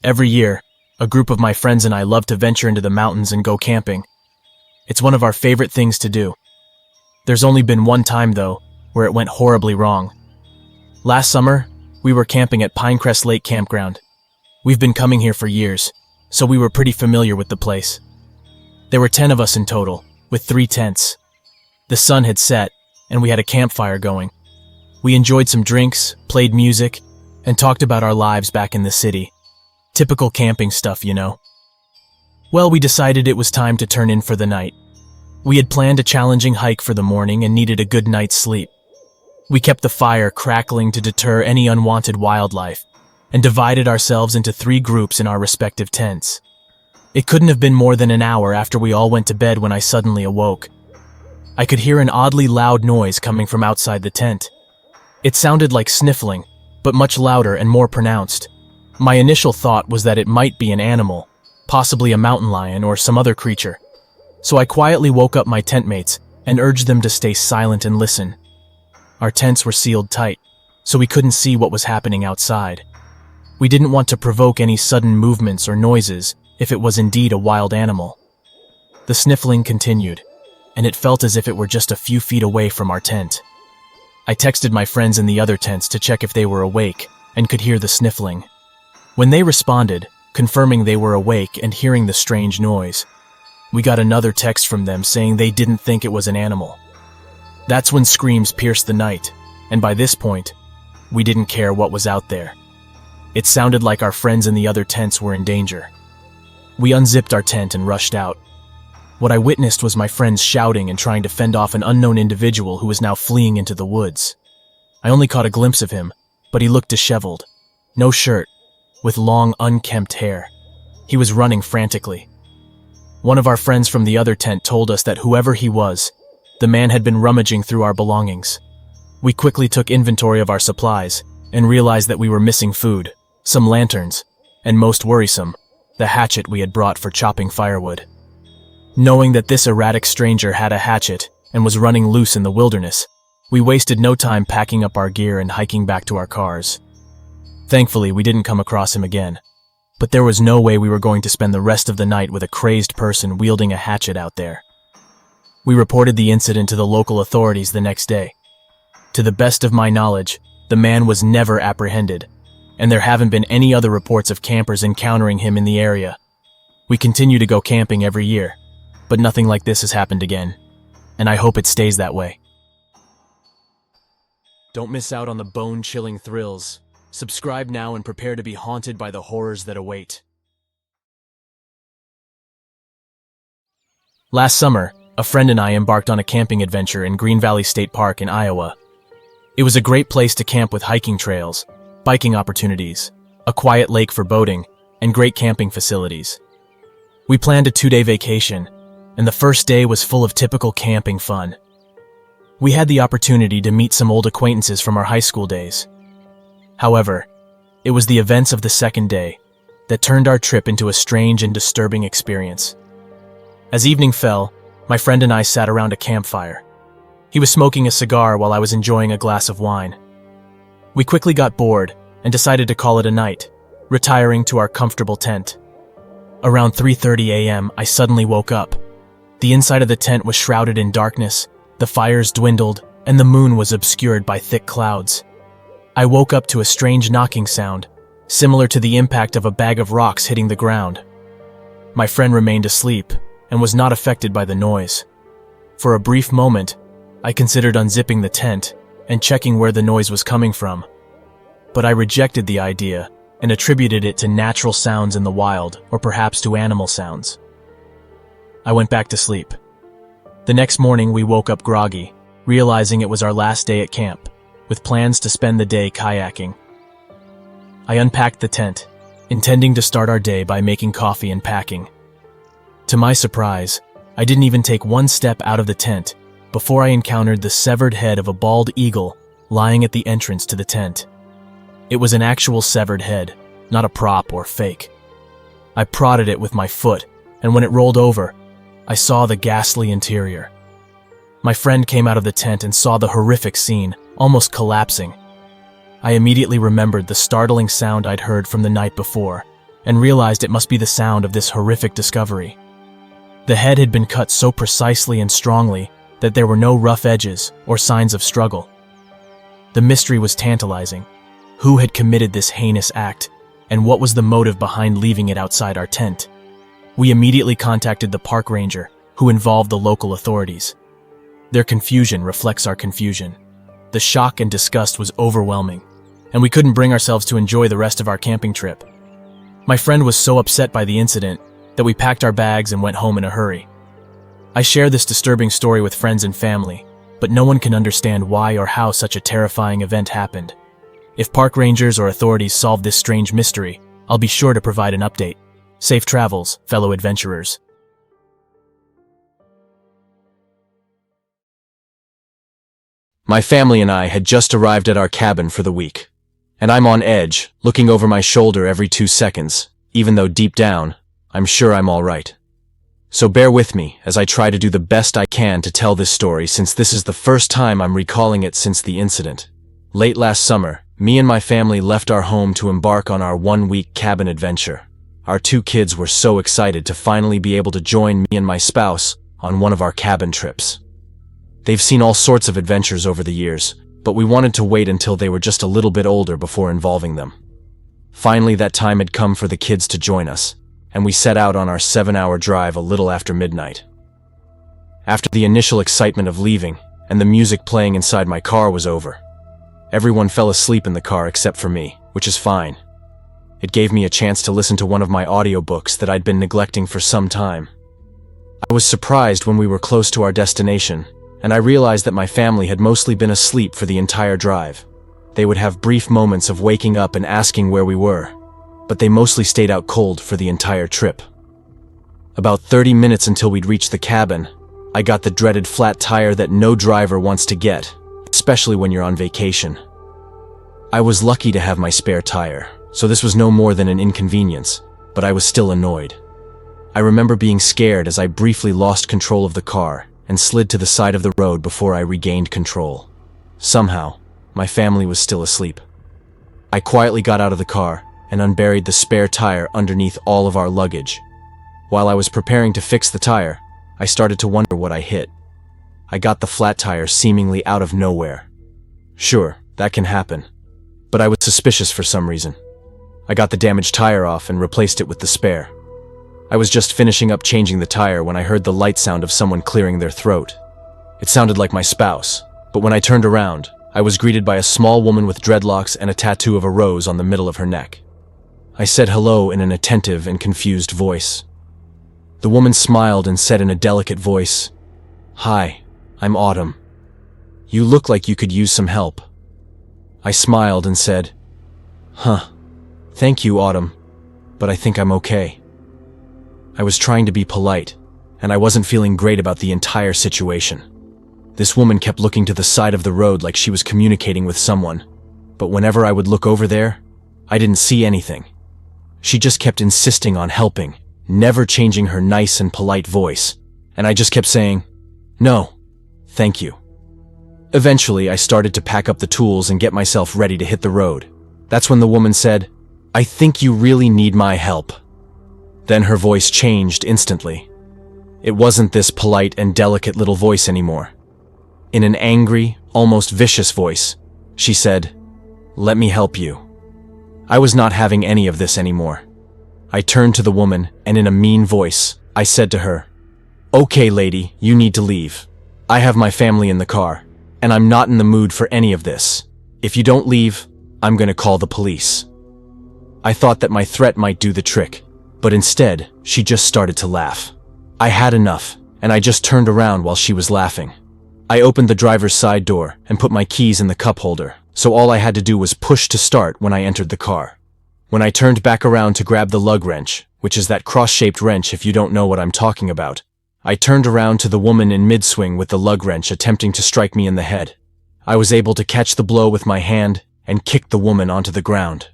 Every year, a group of my friends and I love to venture into the mountains and go camping. It's one of our favorite things to do. There's only been one time, though, where it went horribly wrong. Last summer, we were camping at Pinecrest Lake Campground. We've been coming here for years, so we were pretty familiar with the place. There were 10 of us in total, with 3 tents. The sun had set, and we had a campfire going. We enjoyed some drinks, played music, and talked about our lives back in the city. Typical camping stuff, you know. Well, we decided it was time to turn in for the night. We had planned a challenging hike for the morning and needed a good night's sleep. We kept the fire crackling to deter any unwanted wildlife, and divided ourselves into 3 groups in our respective tents. It couldn't have been more than an hour after we all went to bed when I suddenly awoke. I could hear an oddly loud noise coming from outside the tent. It sounded like sniffling, but much louder and more pronounced. My initial thought was that it might be an animal, possibly a mountain lion or some other creature. So I quietly woke up my tent mates and urged them to stay silent and listen. Our tents were sealed tight, so we couldn't see what was happening outside. We didn't want to provoke any sudden movements or noises if it was indeed a wild animal. The sniffling continued, and it felt as if it were just a few feet away from our tent. I texted my friends in the other tents to check if they were awake and could hear the sniffling. When they responded, confirming they were awake and hearing the strange noise, we got another text from them saying they didn't think it was an animal. That's when screams pierced the night, and by this point, we didn't care what was out there. It sounded like our friends in the other tents were in danger. We unzipped our tent and rushed out. What I witnessed was my friends shouting and trying to fend off an unknown individual who was now fleeing into the woods. I only caught a glimpse of him, but he looked disheveled. No shirt, with long, unkempt hair. He was running frantically. One of our friends from the other tent told us that whoever he was, the man had been rummaging through our belongings. We quickly took inventory of our supplies and realized that we were missing food, some lanterns, and most worrisome, the hatchet we had brought for chopping firewood. Knowing that this erratic stranger had a hatchet and was running loose in the wilderness, we wasted no time packing up our gear and hiking back to our cars. Thankfully, we didn't come across him again, but there was no way we were going to spend the rest of the night with a crazed person wielding a hatchet out there. We reported the incident to the local authorities the next day. To the best of my knowledge, the man was never apprehended, and there haven't been any other reports of campers encountering him in the area. We continue to go camping every year, but nothing like this has happened again, and I hope it stays that way. Don't miss out on the bone-chilling thrills. Subscribe now and prepare to be haunted by the horrors that await. Last summer, a friend and I embarked on a camping adventure in Green Valley State Park in Iowa. It was a great place to camp with hiking trails, biking opportunities, a quiet lake for boating, and great camping facilities. We planned a 2-day vacation, and the first day was full of typical camping fun. We had the opportunity to meet some old acquaintances from our high school days. However, it was the events of the second day that turned our trip into a strange and disturbing experience. As evening fell, my friend and I sat around a campfire. He was smoking a cigar while I was enjoying a glass of wine. We quickly got bored and decided to call it a night, retiring to our comfortable tent. Around 3:30 a.m., I suddenly woke up. The inside of the tent was shrouded in darkness, the fires dwindled, and the moon was obscured by thick clouds. I woke up to a strange knocking sound, similar to the impact of a bag of rocks hitting the ground. My friend remained asleep and was not affected by the noise. For a brief moment, I considered unzipping the tent and checking where the noise was coming from. But I rejected the idea and attributed it to natural sounds in the wild or perhaps to animal sounds. I went back to sleep. The next morning we woke up groggy, realizing it was our last day at camp, with plans to spend the day kayaking. I unpacked the tent, intending to start our day by making coffee and packing. To my surprise, I didn't even take one step out of the tent before I encountered the severed head of a bald eagle lying at the entrance to the tent. It was an actual severed head, not a prop or fake. I prodded it with my foot, and when it rolled over, I saw the ghastly interior. My friend came out of the tent and saw the horrific scene, almost collapsing. I immediately remembered the startling sound I'd heard from the night before, and realized it must be the sound of this horrific discovery. The head had been cut so precisely and strongly that there were no rough edges or signs of struggle. The mystery was tantalizing. Who had committed this heinous act, and what was the motive behind leaving it outside our tent? We immediately contacted the park ranger, who involved the local authorities. Their confusion reflects our confusion. The shock and disgust was overwhelming, and we couldn't bring ourselves to enjoy the rest of our camping trip. My friend was so upset by the incident that we packed our bags and went home in a hurry. I share this disturbing story with friends and family, but no one can understand why or how such a terrifying event happened. If park rangers or authorities solve this strange mystery, I'll be sure to provide an update. Safe travels, fellow adventurers. My family and I had just arrived at our cabin for the week, and I'm on edge, looking over my shoulder every 2 seconds, even though deep down, I'm sure I'm all right. So bear with me as I try to do the best I can to tell this story, since this is the first time I'm recalling it since the incident. Late last summer, me and my family left our home to embark on our 1-week cabin adventure. Our 2 kids were so excited to finally be able to join me and my spouse on one of our cabin trips. They've seen all sorts of adventures over the years, but we wanted to wait until they were just a little bit older before involving them. Finally, that time had come for the kids to join us, and we set out on our 7-hour drive a little after midnight. After the initial excitement of leaving and the music playing inside my car was over, everyone fell asleep in the car except for me, which is fine. It gave me a chance to listen to one of my audiobooks that I'd been neglecting for some time. I was surprised when we were close to our destination, and I realized that my family had mostly been asleep for the entire drive. They would have brief moments of waking up and asking where we were, but they mostly stayed out cold for the entire trip. About 30 minutes until we'd reached the cabin, I got the dreaded flat tire that no driver wants to get, especially when you're on vacation. I was lucky to have my spare tire, so this was no more than an inconvenience, but I was still annoyed. I remember being scared as I briefly lost control of the car and slid to the side of the road before I regained control. Somehow, my family was still asleep. I quietly got out of the car and unburied the spare tire underneath all of our luggage. While I was preparing to fix the tire, I started to wonder what I hit. I got the flat tire seemingly out of nowhere. Sure, that can happen, but I was suspicious for some reason. I got the damaged tire off and replaced it with the spare. I was just finishing up changing the tire when I heard the light sound of someone clearing their throat. It sounded like my spouse, but when I turned around, I was greeted by a small woman with dreadlocks and a tattoo of a rose on the middle of her neck. I said hello in an attentive and confused voice. The woman smiled and said in a delicate voice, "Hi, I'm Autumn. You look like you could use some help." I smiled and said, Thank you, Autumn, but I think I'm okay." I was trying to be polite, and I wasn't feeling great about the entire situation. This woman kept looking to the side of the road like she was communicating with someone, but whenever I would look over there, I didn't see anything. She just kept insisting on helping, never changing her nice and polite voice, and I just kept saying, "No, thank you." Eventually, I started to pack up the tools and get myself ready to hit the road. That's when the woman said, "I think you really need my help." Then her voice changed instantly. It wasn't this polite and delicate little voice anymore. In an angry, almost vicious voice, she said, "Let me help you." I was not having any of this anymore. I turned to the woman, and in a mean voice, I said to her, "Okay, lady, you need to leave. I have my family in the car, and I'm not in the mood for any of this. If you don't leave, I'm going to call the police." I thought that my threat might do the trick, but instead, she just started to laugh. I had enough, and I just turned around while she was laughing. I opened the driver's side door and put my keys in the cup holder, so all I had to do was push to start when I entered the car. When I turned back around to grab the lug wrench, which is that cross-shaped wrench if you don't know what I'm talking about, I turned around to the woman in mid-swing with the lug wrench attempting to strike me in the head. I was able to catch the blow with my hand and kicked the woman onto the ground.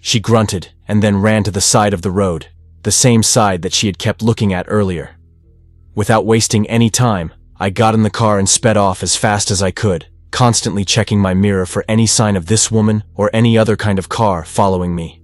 She grunted and then ran to the side of the road, the same side that she had kept looking at earlier. Without wasting any time, I got in the car and sped off as fast as I could, constantly checking my mirror for any sign of this woman or any other kind of car following me.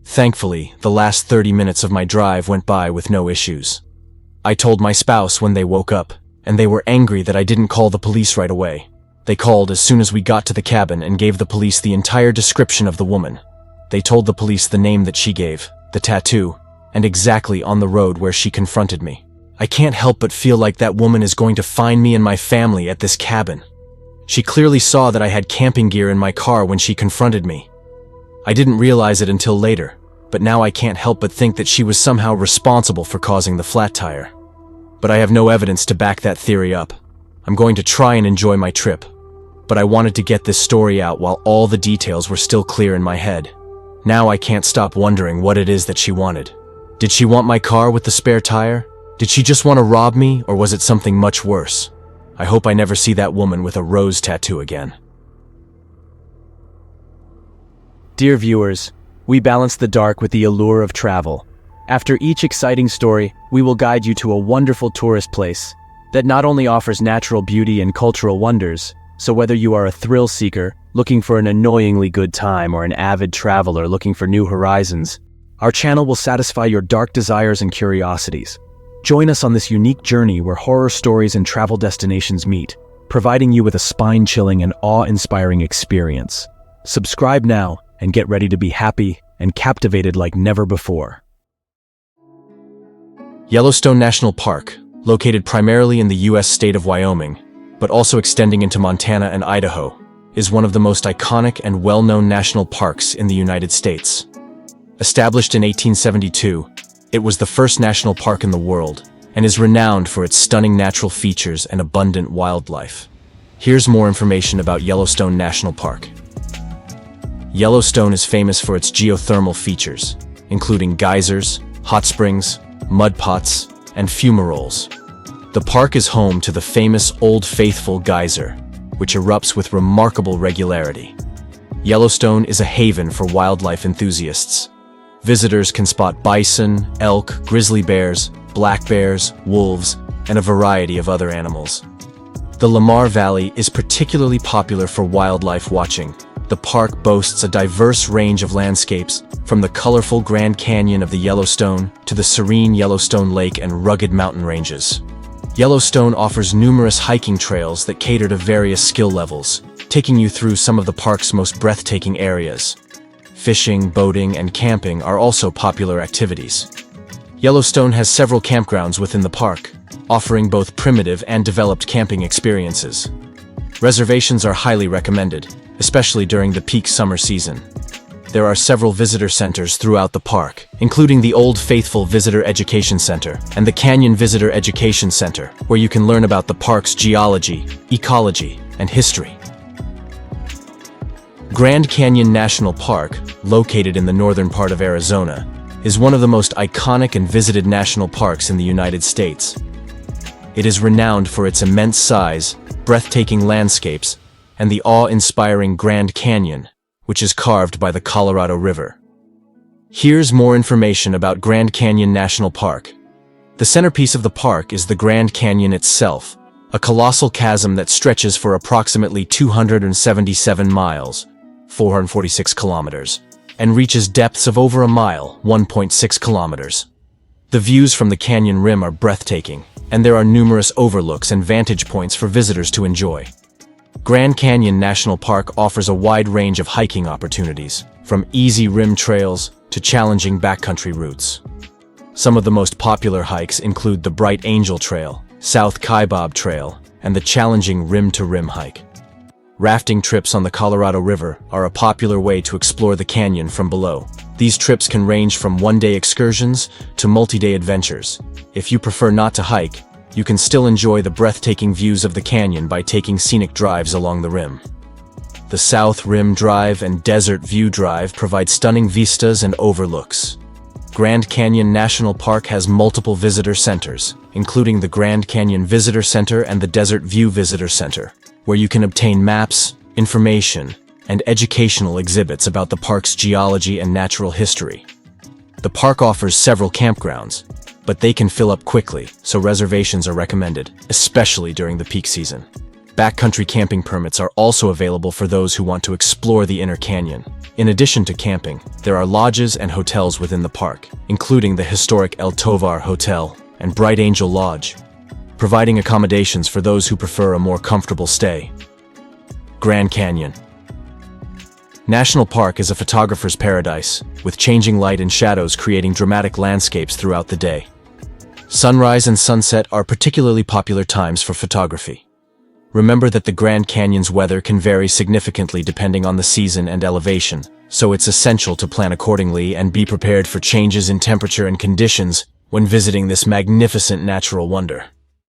Thankfully, the last 30 minutes of my drive went by with no issues. I told my spouse when they woke up, and they were angry that I didn't call the police right away. They called as soon as we got to the cabin and gave the police the entire description of the woman. They told the police the name that she gave, the tattoo, and exactly on the road where she confronted me. I can't help but feel like that woman is going to find me and my family at this cabin. She clearly saw that I had camping gear in my car when she confronted me. I didn't realize it until later, but now I can't help but think that she was somehow responsible for causing the flat tire. But I have no evidence to back that theory up. I'm going to try and enjoy my trip, but I wanted to get this story out while all the details were still clear in my head. Now I can't stop wondering what it is that she wanted. Did she want my car with the spare tire? Did she just want to rob me, or was it something much worse? I hope I never see that woman with a rose tattoo again. Dear viewers, we balance the dark with the allure of travel. After each exciting story, we will guide you to a wonderful tourist place that not only offers natural beauty and cultural wonders, so whether you are a thrill seeker looking for an annoyingly good time or an avid traveler looking for new horizons, our channel will satisfy your dark desires and curiosities. Join us on this unique journey where horror stories and travel destinations meet, providing you with a spine-chilling and awe-inspiring experience. Subscribe now and get ready to be happy and captivated like never before. Yellowstone National Park, located primarily in the U.S. state of Wyoming, but also extending into Montana and Idaho, is one of the most iconic and well-known national parks in the United States. Established in 1872, it was the first national park in the world and is renowned for its stunning natural features and abundant wildlife. Here's more information about Yellowstone National Park. Yellowstone is famous for its geothermal features, including geysers, hot springs, mud pots, and fumaroles. The park is home to the famous Old Faithful geyser, which erupts with remarkable regularity. Yellowstone is a haven for wildlife enthusiasts. Visitors can spot bison, elk, grizzly bears, black bears, wolves, and a variety of other animals. The Lamar Valley is particularly popular for wildlife watching. The park boasts a diverse range of landscapes, from the colorful Grand Canyon of the Yellowstone to the serene Yellowstone Lake and rugged mountain ranges. Yellowstone offers numerous hiking trails that cater to various skill levels, taking you through some of the park's most breathtaking areas. Fishing, boating, and camping are also popular activities. Yellowstone has several campgrounds within the park, offering both primitive and developed camping experiences. Reservations are highly recommended, especially during the peak summer season. There are several visitor centers throughout the park, including the Old Faithful Visitor Education Center and the Canyon Visitor Education Center, where you can learn about the park's geology, ecology, and history. Grand Canyon National Park, located in the northern part of Arizona, is one of the most iconic and visited national parks in the United States. It is renowned for its immense size, breathtaking landscapes, and the awe-inspiring Grand Canyon, which is carved by the Colorado River. Here's more information about Grand Canyon National Park. The centerpiece of the park is the Grand Canyon itself, a colossal chasm that stretches for approximately 277 miles, 446 kilometers, and reaches depths of over a mile, 1.6 kilometers. The views from the canyon rim are breathtaking, and there are numerous overlooks and vantage points for visitors to enjoy. Grand Canyon National Park offers a wide range of hiking opportunities, from easy rim trails to challenging backcountry routes. Some of the most popular hikes include the Bright Angel Trail, South Kaibab Trail, and the challenging rim-to-rim hike. Rafting trips on the Colorado River are a popular way to explore the canyon from below. These trips can range from one-day excursions to multi-day adventures. If you prefer not to hike, you can still enjoy the breathtaking views of the canyon by taking scenic drives along the rim. The South Rim Drive and Desert View Drive provide stunning vistas and overlooks. Grand Canyon National Park has multiple visitor centers, including the Grand Canyon Visitor Center and the Desert View Visitor Center, where you can obtain maps, information, and educational exhibits about the park's geology and natural history. The park offers several campgrounds, but they can fill up quickly, so reservations are recommended, especially during the peak season. Backcountry camping permits are also available for those who want to explore the inner canyon. In addition to camping, there are lodges and hotels within the park, including the historic El Tovar Hotel and Bright Angel Lodge, providing accommodations for those who prefer a more comfortable stay. Grand Canyon National Park is a photographer's paradise, with changing light and shadows creating dramatic landscapes throughout the day. Sunrise and sunset are particularly popular times for photography. Remember that the Grand Canyon's weather can vary significantly depending on the season and elevation, so it's essential to plan accordingly and be prepared for changes in temperature and conditions when visiting this magnificent natural wonder.